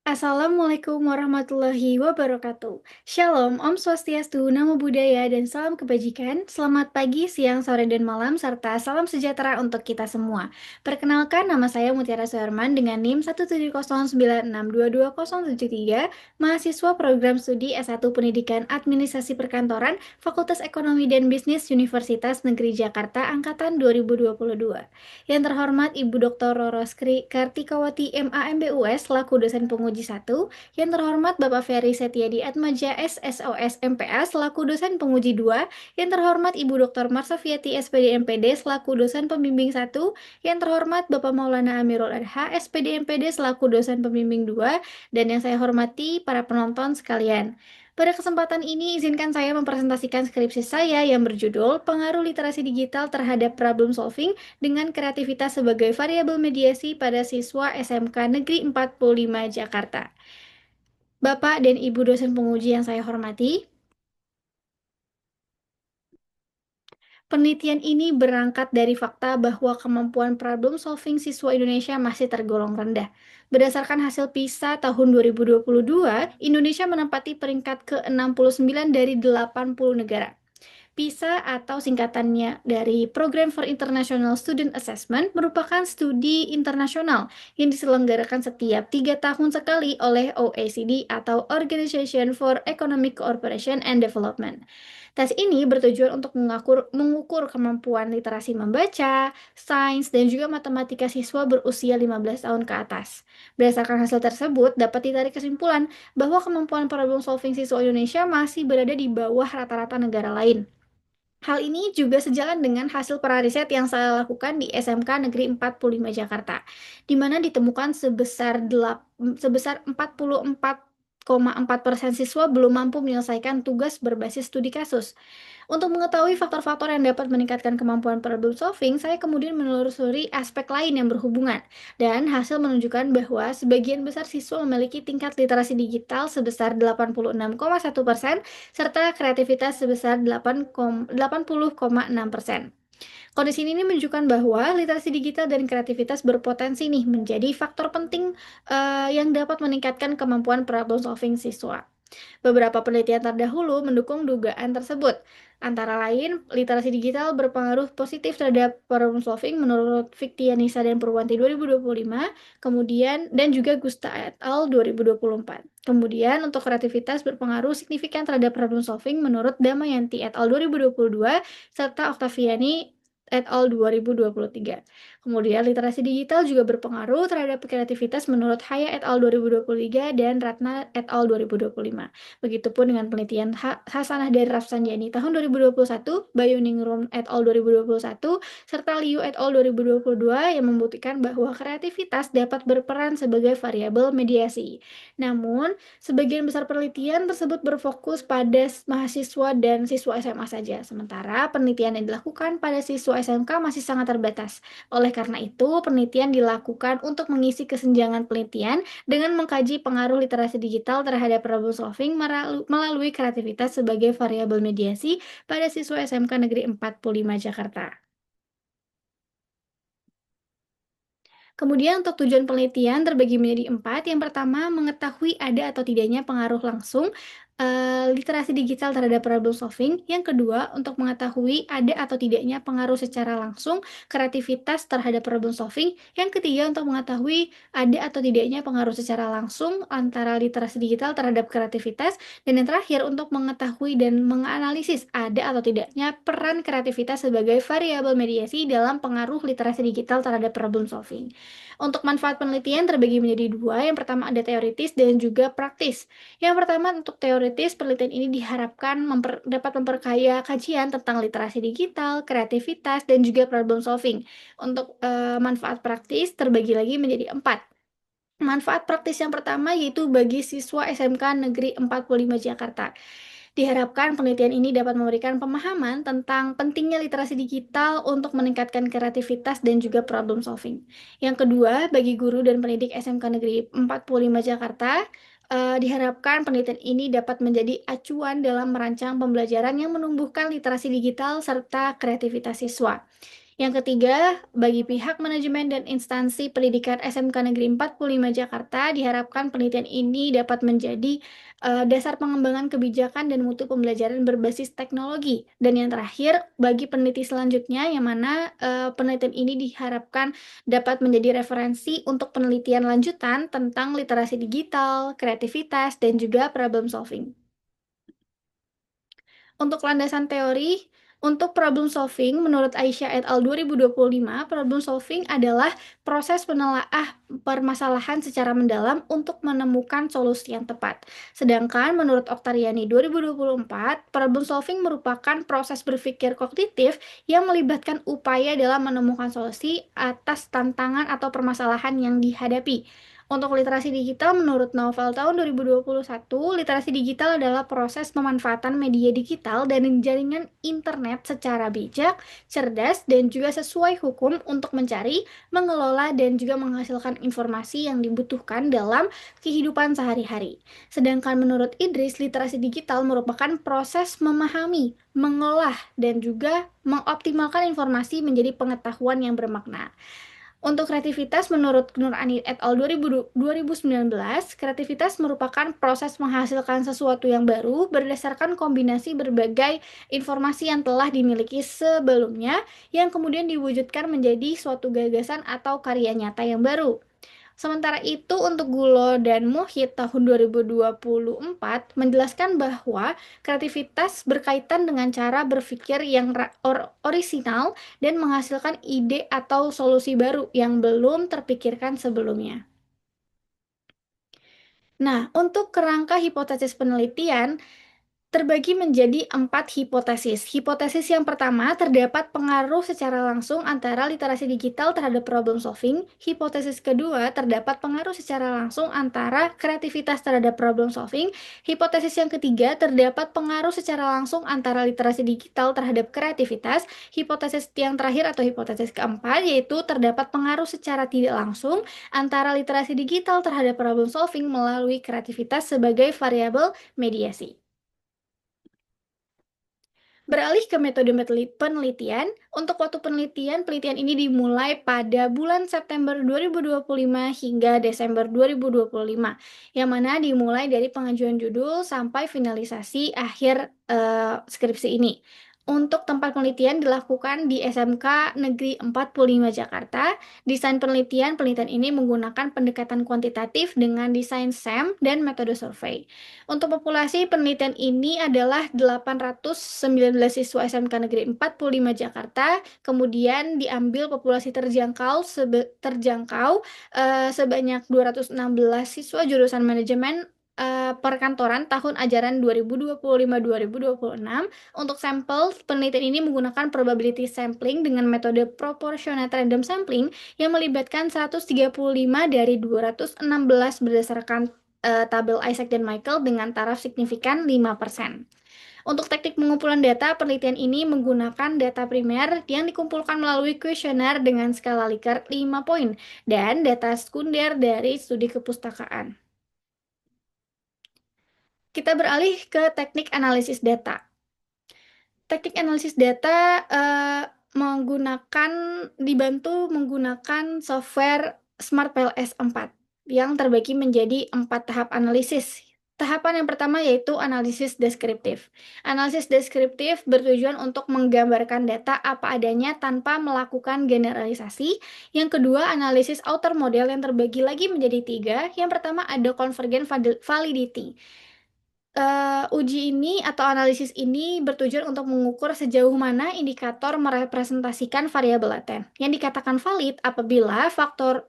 Assalamualaikum warahmatullahi wabarakatuh. Shalom, Om Swastiastu, Namo Buddhaya, dan salam kebajikan. Selamat pagi, siang, sore, dan malam, serta salam sejahtera untuk kita semua. Perkenalkan, nama saya Mutiara Suherman dengan NIM 17096222073, mahasiswa program studi S1 Pendidikan Administrasi Perkantoran, Fakultas Ekonomi dan Bisnis Universitas Negeri Jakarta, Angkatan 2022. Yang terhormat Ibu Dr. Roros Kartikawati MA MBUS selaku dosen penguji 1, yang terhormat Bapak Ferry Setiadi Atmaja SSOS MPA selaku dosen penguji 2, yang terhormat Ibu Dr. Marsofiati SPD MPD selaku dosen pembimbing 1, yang terhormat Bapak Maulana Amirul Adha SPD MPD selaku dosen pembimbing 2, dan yang saya hormati para penonton sekalian. Pada kesempatan ini, izinkan saya mempresentasikan skripsi saya yang berjudul Pengaruh Literasi Digital Terhadap Problem Solving dengan kreativitas sebagai variabel mediasi pada siswa SMK Negeri 45 Jakarta. Bapak dan Ibu dosen penguji yang saya hormati, penelitian ini berangkat dari fakta bahwa kemampuan problem solving siswa Indonesia masih tergolong rendah. Berdasarkan hasil PISA tahun 2022, Indonesia menempati peringkat ke-69 dari 80 negara. PISA atau singkatannya dari Program for International Student Assessment merupakan studi internasional yang diselenggarakan setiap 3 tahun sekali oleh OECD atau Organization for Economic Cooperation and Development. Tes ini bertujuan untuk mengukur kemampuan literasi membaca, sains, dan juga matematika siswa berusia 15 tahun ke atas. Berdasarkan hasil tersebut, dapat ditarik kesimpulan bahwa kemampuan problem solving siswa Indonesia masih berada di bawah rata-rata negara lain. Hal ini juga sejalan dengan hasil riset yang saya lakukan di SMK Negeri 45 Jakarta, di mana ditemukan sebesar 44,4% siswa belum mampu menyelesaikan tugas berbasis studi kasus. Untuk mengetahui faktor-faktor yang dapat meningkatkan kemampuan problem solving, saya kemudian menelusuri aspek lain yang berhubungan. Dan hasil menunjukkan bahwa sebagian besar siswa memiliki tingkat literasi digital sebesar 86,1%, serta kreativitas sebesar 80,6%. Kondisi ini menunjukkan bahwa literasi digital dan kreativitas berpotensi nih menjadi faktor penting yang dapat meningkatkan kemampuan problem solving siswa. Beberapa penelitian terdahulu mendukung dugaan tersebut. Antara lain, literasi digital berpengaruh positif terhadap problem solving menurut Fiktianisa dan Purwanti 2025, kemudian dan juga Gusta et al. 2024. Kemudian untuk kreativitas berpengaruh signifikan terhadap problem solving menurut Damayanti et al. 2022 serta Octaviani et al. 2023. Kemudian literasi digital juga berpengaruh terhadap kreativitas menurut Haya et al. 2023 dan Ratna et al. 2025. Begitupun dengan penelitian Hasanah dari Rafsanjani tahun 2021, Bayuningrum et al. 2021, serta Liu et al. 2022 yang membuktikan bahwa kreativitas dapat berperan sebagai variabel mediasi. Namun, sebagian besar penelitian tersebut berfokus pada mahasiswa dan siswa SMA saja, sementara penelitian yang dilakukan pada siswa SMK masih sangat terbatas. Oleh karena itu, penelitian dilakukan untuk mengisi kesenjangan penelitian dengan mengkaji pengaruh literasi digital terhadap problem solving melalui kreativitas sebagai variabel mediasi pada siswa SMK Negeri 45 Jakarta. Kemudian untuk tujuan penelitian terbagi menjadi 4. Yang pertama, mengetahui ada atau tidaknya pengaruh langsung literasi digital terhadap problem solving. Yang kedua, untuk mengetahui ada atau tidaknya pengaruh secara langsung kreativitas terhadap problem solving. Yang ketiga, untuk mengetahui ada atau tidaknya pengaruh secara langsung antara literasi digital terhadap kreativitas. Dan yang terakhir, untuk mengetahui dan menganalisis ada atau tidaknya peran kreativitas sebagai variabel mediasi dalam pengaruh literasi digital terhadap problem solving. Untuk manfaat penelitian terbagi menjadi 2. Yang pertama ada teoritis dan juga praktis. Yang pertama untuk teoritis, penelitian ini diharapkan dapat memperkaya kajian tentang literasi digital, kreativitas, dan juga problem solving. Untuk manfaat praktis terbagi lagi menjadi 4. Manfaat praktis yang pertama yaitu bagi siswa SMK Negeri 45 Jakarta. Diharapkan penelitian ini dapat memberikan pemahaman tentang pentingnya literasi digital untuk meningkatkan kreativitas dan juga problem solving. Yang kedua, bagi guru dan pendidik SMK Negeri 45 Jakarta, diharapkan penelitian ini dapat menjadi acuan dalam merancang pembelajaran yang menumbuhkan literasi digital serta kreativitas siswa. Yang ketiga, bagi pihak manajemen dan instansi pendidikan SMK Negeri 45 Jakarta, diharapkan penelitian ini dapat menjadi dasar pengembangan kebijakan dan mutu pembelajaran berbasis teknologi. Dan yang terakhir, bagi peneliti selanjutnya, yang mana penelitian ini diharapkan dapat menjadi referensi untuk penelitian lanjutan tentang literasi digital, kreativitas, dan juga problem solving. Untuk landasan teori, untuk problem solving, menurut Aisyah et al. 2025, problem solving adalah proses menelaah permasalahan secara mendalam untuk menemukan solusi yang tepat. Sedangkan menurut Oktariani 2024, problem solving merupakan proses berpikir kognitif yang melibatkan upaya dalam menemukan solusi atas tantangan atau permasalahan yang dihadapi. Untuk literasi digital, menurut Novel tahun 2021, literasi digital adalah proses pemanfaatan media digital dan jaringan internet secara bijak, cerdas, dan juga sesuai hukum untuk mencari, mengelola, dan juga menghasilkan informasi yang dibutuhkan dalam kehidupan sehari-hari. Sedangkan menurut Idris, literasi digital merupakan proses memahami, mengolah, dan juga mengoptimalkan informasi menjadi pengetahuan yang bermakna. Untuk kreativitas, menurut Nur Ani et al. 2019, kreativitas merupakan proses menghasilkan sesuatu yang baru berdasarkan kombinasi berbagai informasi yang telah dimiliki sebelumnya, yang kemudian diwujudkan menjadi suatu gagasan atau karya nyata yang baru. Sementara itu, untuk Gulo dan Muhit tahun 2024 menjelaskan bahwa kreativitas berkaitan dengan cara berpikir yang orisinal dan menghasilkan ide atau solusi baru yang belum terpikirkan sebelumnya. Nah, untuk kerangka hipotesis penelitian, terbagi menjadi 4 hipotesis. Hipotesis yang pertama, terdapat pengaruh secara langsung antara literasi digital terhadap problem solving. Hipotesis kedua, terdapat pengaruh secara langsung antara kreativitas terhadap problem solving. Hipotesis yang ketiga, terdapat pengaruh secara langsung antara literasi digital terhadap kreativitas. Hipotesis yang terakhir atau hipotesis keempat, yaitu terdapat pengaruh secara tidak langsung antara literasi digital terhadap problem solving melalui kreativitas sebagai variabel mediasi. Beralih ke metode penelitian, untuk waktu penelitian ini dimulai pada bulan September 2025 hingga Desember 2025, yang mana dimulai dari pengajuan judul sampai finalisasi akhir skripsi ini. Untuk tempat penelitian dilakukan di SMK Negeri 45 Jakarta. Desain penelitian ini menggunakan pendekatan kuantitatif dengan desain SEM dan metode survei. Untuk populasi, penelitian ini adalah 819 siswa SMK Negeri 45 Jakarta, kemudian diambil populasi sebanyak 216 siswa jurusan manajemen perkantoran tahun ajaran 2025-2026. Untuk sampel, penelitian ini menggunakan probability sampling dengan metode proportionate random sampling yang melibatkan 135 dari 216 berdasarkan tabel Isaac dan Michael dengan taraf signifikan 5%. Untuk teknik pengumpulan data, penelitian ini menggunakan data primer yang dikumpulkan melalui kuesioner dengan skala Likert 5 poin dan data sekunder dari studi kepustakaan. Kita beralih ke teknik analisis data. Teknik analisis data dibantu menggunakan software Smart PLS 4 yang terbagi menjadi 4 tahap analisis. Tahapan yang pertama yaitu analisis deskriptif. Analisis deskriptif bertujuan untuk menggambarkan data apa adanya tanpa melakukan generalisasi. Yang kedua, analisis outer model yang terbagi lagi menjadi 3. Yang pertama ada convergent validity. Uji ini atau analisis ini bertujuan untuk mengukur sejauh mana indikator merepresentasikan variabel laten. Yang dikatakan valid apabila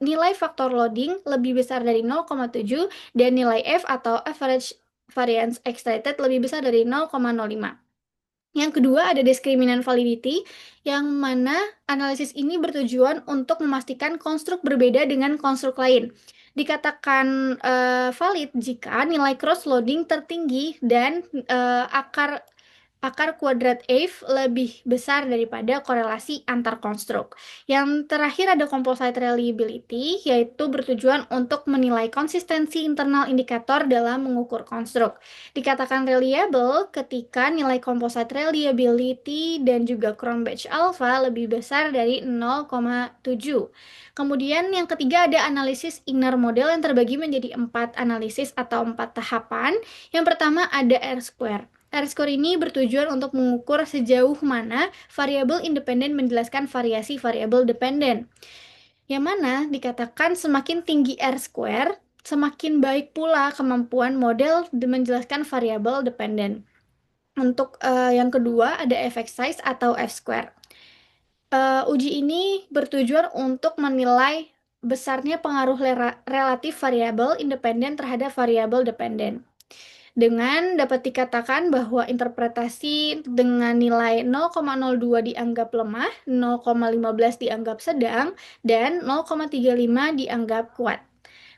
nilai faktor loading lebih besar dari 0,7 dan nilai F atau average variance extracted lebih besar dari 0,05. Yang kedua ada discriminant validity, yang mana analisis ini bertujuan untuk memastikan konstruk berbeda dengan konstruk lain. Dikatakan valid jika nilai cross loading tertinggi dan akar akar kuadrat Ave lebih besar daripada korelasi antar konstruk. Yang terakhir ada composite reliability, yaitu bertujuan untuk menilai konsistensi internal indikator dalam mengukur konstruk. Dikatakan reliable ketika nilai composite reliability dan juga Cronbach alpha lebih besar dari 0,7. Kemudian yang ketiga ada analisis inner model yang terbagi menjadi 4 analisis atau 4 tahapan. Yang pertama ada R-square. R-square ini bertujuan untuk mengukur sejauh mana variabel independen menjelaskan variasi variabel dependen. Yang mana dikatakan semakin tinggi R-square, semakin baik pula kemampuan model menjelaskan variabel dependen. Untuk yang kedua ada effect size atau F-square. Uji ini bertujuan untuk menilai besarnya pengaruh relatif variabel independen terhadap variabel dependen. Dengan dapat dikatakan bahwa interpretasi dengan nilai 0,02 dianggap lemah, 0,15 dianggap sedang, dan 0,35 dianggap kuat.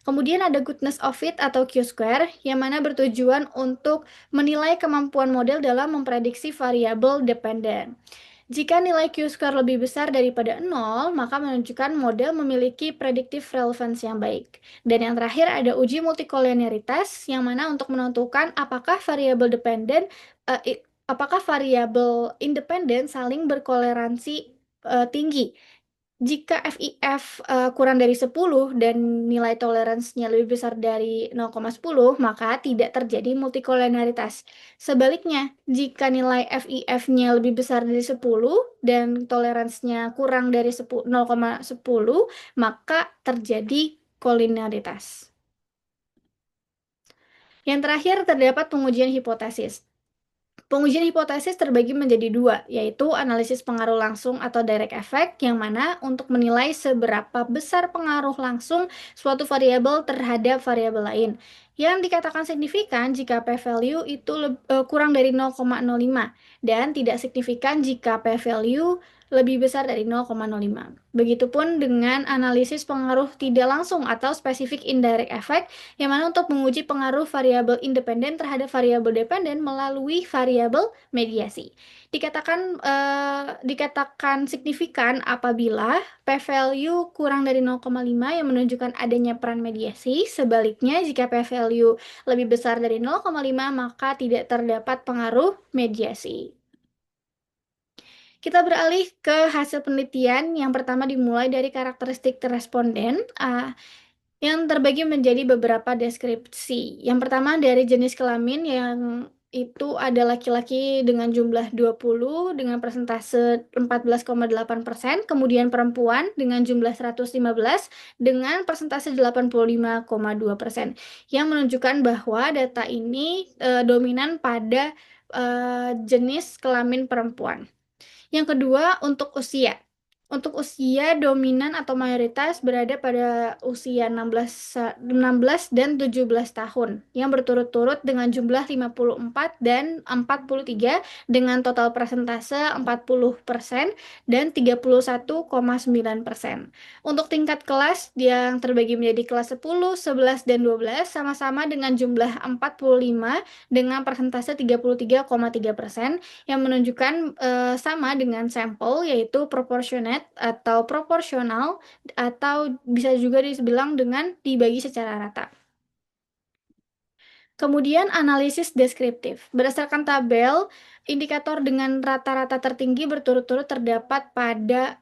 Kemudian ada goodness of fit atau Q-square yang mana bertujuan untuk menilai kemampuan model dalam memprediksi variabel dependen. Jika nilai Q-square lebih besar daripada 0, maka menunjukkan model memiliki predictive relevance yang baik. Dan yang terakhir ada uji multikoliniaritas, yang mana untuk menentukan apakah variabel dependen, apakah variabel independen saling berkoleransi tinggi. Jika FIF kurang dari 10 dan nilai toleransinya lebih besar dari 0,10, maka tidak terjadi multikolonialitas. Sebaliknya, jika nilai FIF-nya lebih besar dari 10 dan toleransinya kurang dari 0,10, maka terjadi kolinaritas. Yang terakhir terdapat pengujian hipotesis. Pengujian hipotesis terbagi menjadi dua, yaitu analisis pengaruh langsung atau direct effect, yang mana untuk menilai seberapa besar pengaruh langsung suatu variabel terhadap variabel lain. Yang dikatakan signifikan jika p-value itu kurang dari 0,05 dan tidak signifikan jika p-value lebih besar dari 0,05. Begitupun dengan analisis pengaruh tidak langsung atau specific indirect effect, yang mana untuk menguji pengaruh variabel independen terhadap variabel dependen melalui variabel mediasi. Dikatakan signifikan apabila p-value kurang dari 0,5 yang menunjukkan adanya peran mediasi. Sebaliknya, jika p-value lebih besar dari 0,5 maka tidak terdapat pengaruh mediasi. Kita beralih ke hasil penelitian. Yang pertama dimulai dari karakteristik responden. Yang terbagi menjadi beberapa deskripsi. Yang pertama dari jenis kelamin yang itu ada laki-laki dengan jumlah 20 dengan persentase 14,8%, kemudian perempuan dengan jumlah 115 dengan persentase 85,2%, yang menunjukkan bahwa data ini dominan pada jenis kelamin perempuan. Yang kedua, untuk usia. Untuk usia dominan atau mayoritas berada pada usia 16 dan 17 tahun yang berturut-turut dengan jumlah 54 dan 43 dengan total persentase 40% dan 31,9%. Untuk tingkat kelas yang terbagi menjadi kelas 10, 11, dan 12 sama-sama dengan jumlah 45 dengan persentase 33,3% yang menunjukkan sama dengan sampel, yaitu proportionate atau proporsional, atau bisa juga dibilang dengan dibagi secara rata. Kemudian analisis deskriptif. Berdasarkan tabel, indikator dengan rata-rata tertinggi berturut-turut terdapat pada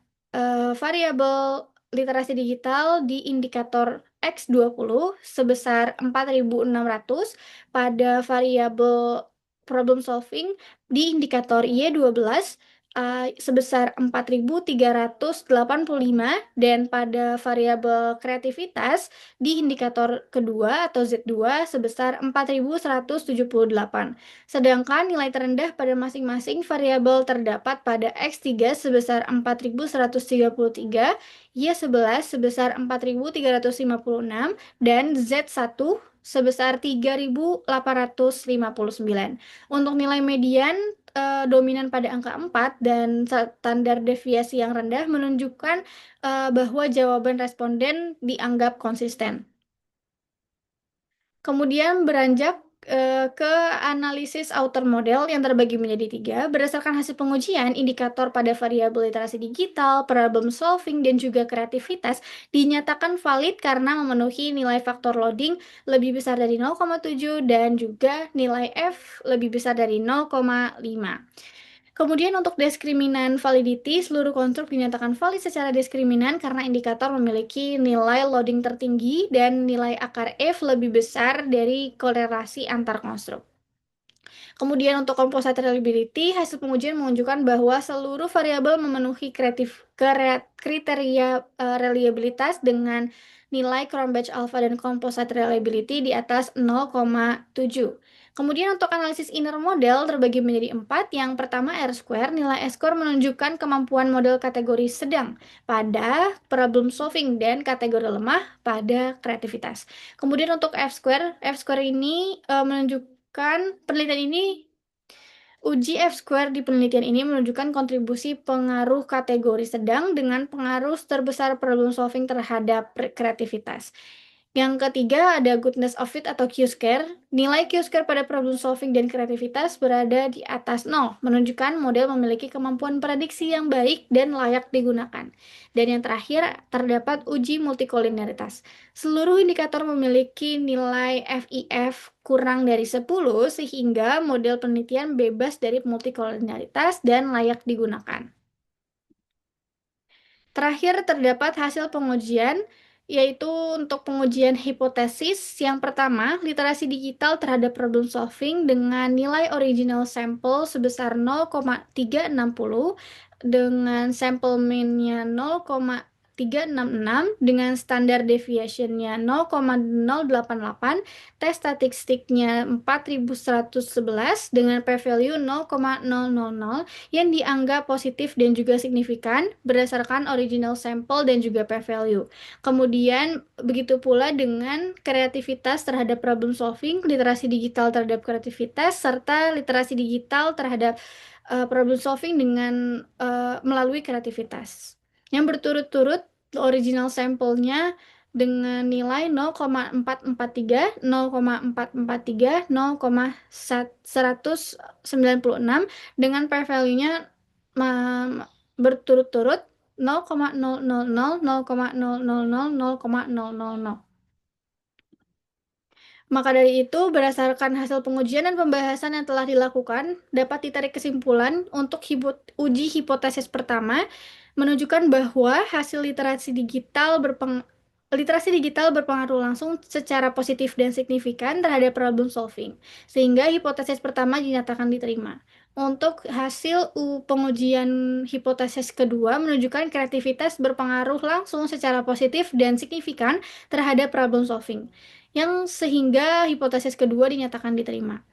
variabel literasi digital di indikator X20 sebesar 4.600, pada variabel problem solving di indikator Y12 sebesar 4.385, dan pada variabel kreativitas di indikator kedua atau Z2 sebesar 4.178. Sedangkan nilai terendah pada masing-masing variabel terdapat pada X3 sebesar 4.133, Y11 sebesar 4.356, dan Z1 sebesar 3.859. Untuk nilai median dominan pada angka 4 dan standar deviasi yang rendah menunjukkan bahwa jawaban responden dianggap konsisten. Kemudian beranjak ke analisis outer model yang terbagi menjadi tiga. Berdasarkan hasil pengujian, indikator pada variabel literasi digital, problem solving, dan juga kreativitas dinyatakan valid karena memenuhi nilai faktor loading lebih besar dari 0,7 dan juga nilai F lebih besar dari 0,5. Kemudian untuk diskriminan validity, seluruh konstruk dinyatakan valid secara diskriminan karena indikator memiliki nilai loading tertinggi dan nilai akar F lebih besar dari korelasi antar konstruk. Kemudian untuk composite reliability, hasil pengujian menunjukkan bahwa seluruh variabel memenuhi kriteria reliabilitas dengan nilai Cronbach alpha dan composite reliability di atas 0,7. Kemudian untuk analisis inner model terbagi menjadi 4. Yang pertama R-square, nilai S-square menunjukkan kemampuan model kategori sedang pada problem solving dan kategori lemah pada kreativitas. Kemudian untuk F-square ini menunjukkan penelitian ini uji F-square di penelitian ini menunjukkan kontribusi pengaruh kategori sedang dengan pengaruh terbesar problem solving terhadap kreativitas. Yang ketiga ada goodness of fit atau Q-square. Nilai Q-square pada problem solving dan kreativitas berada di atas 0, menunjukkan model memiliki kemampuan prediksi yang baik dan layak digunakan. Dan yang terakhir terdapat uji multikolinialitas. Seluruh indikator memiliki nilai FIF kurang dari 10 sehingga model penelitian bebas dari multikolonialitas dan layak digunakan. Terakhir terdapat hasil pengujian, yaitu untuk pengujian hipotesis. Yang pertama, literasi digital terhadap problem solving dengan nilai original sample sebesar 0,360 dengan sample mean-nya 0,366 dengan standar deviation-nya 0,088, tes statistiknya 4111 dengan p-value 0,000 yang dianggap positif dan juga signifikan berdasarkan original sample dan juga p-value. Kemudian begitu pula dengan kreativitas terhadap problem solving, literasi digital terhadap kreativitas, serta literasi digital terhadap problem solving dengan melalui kreativitas. Yang berturut-turut original sampelnya dengan nilai 0,443, 0,443, 0,196 dengan p-value-nya berturut-turut 0,000, 0,000, 0,000. Maka dari itu, berdasarkan hasil pengujian dan pembahasan yang telah dilakukan, dapat ditarik kesimpulan untuk uji hipotesis pertama menunjukkan bahwa hasil literasi digital berpengaruh langsung secara positif dan signifikan terhadap problem solving, sehingga hipotesis pertama dinyatakan diterima. Untuk hasil pengujian hipotesis kedua menunjukkan kreativitas berpengaruh langsung secara positif dan signifikan terhadap problem solving, yang sehingga hipotesis kedua dinyatakan diterima.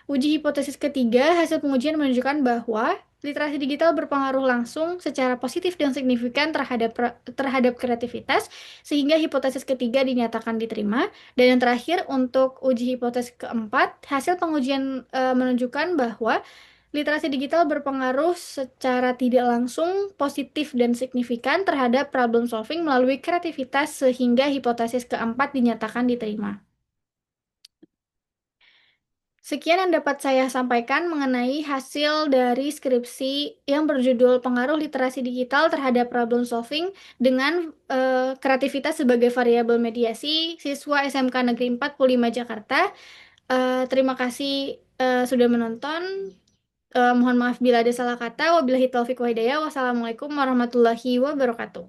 Uji hipotesis ketiga, hasil pengujian menunjukkan bahwa literasi digital berpengaruh langsung secara positif dan signifikan terhadap kreativitas, sehingga hipotesis ketiga dinyatakan diterima. Dan yang terakhir, untuk uji hipotesis keempat, hasil pengujian menunjukkan bahwa literasi digital berpengaruh secara tidak langsung positif dan signifikan terhadap problem solving melalui kreativitas, sehingga hipotesis keempat dinyatakan diterima. Sekian yang dapat saya sampaikan mengenai hasil dari skripsi yang berjudul Pengaruh Literasi Digital Terhadap Problem Solving dengan kreativitas sebagai variabel mediasi siswa SMK Negeri 45 Jakarta. Terima kasih sudah menonton. Mohon maaf bila ada salah kata. Wabillahi taufiq wa hidayah. Wassalamualaikum warahmatullahi wabarakatuh.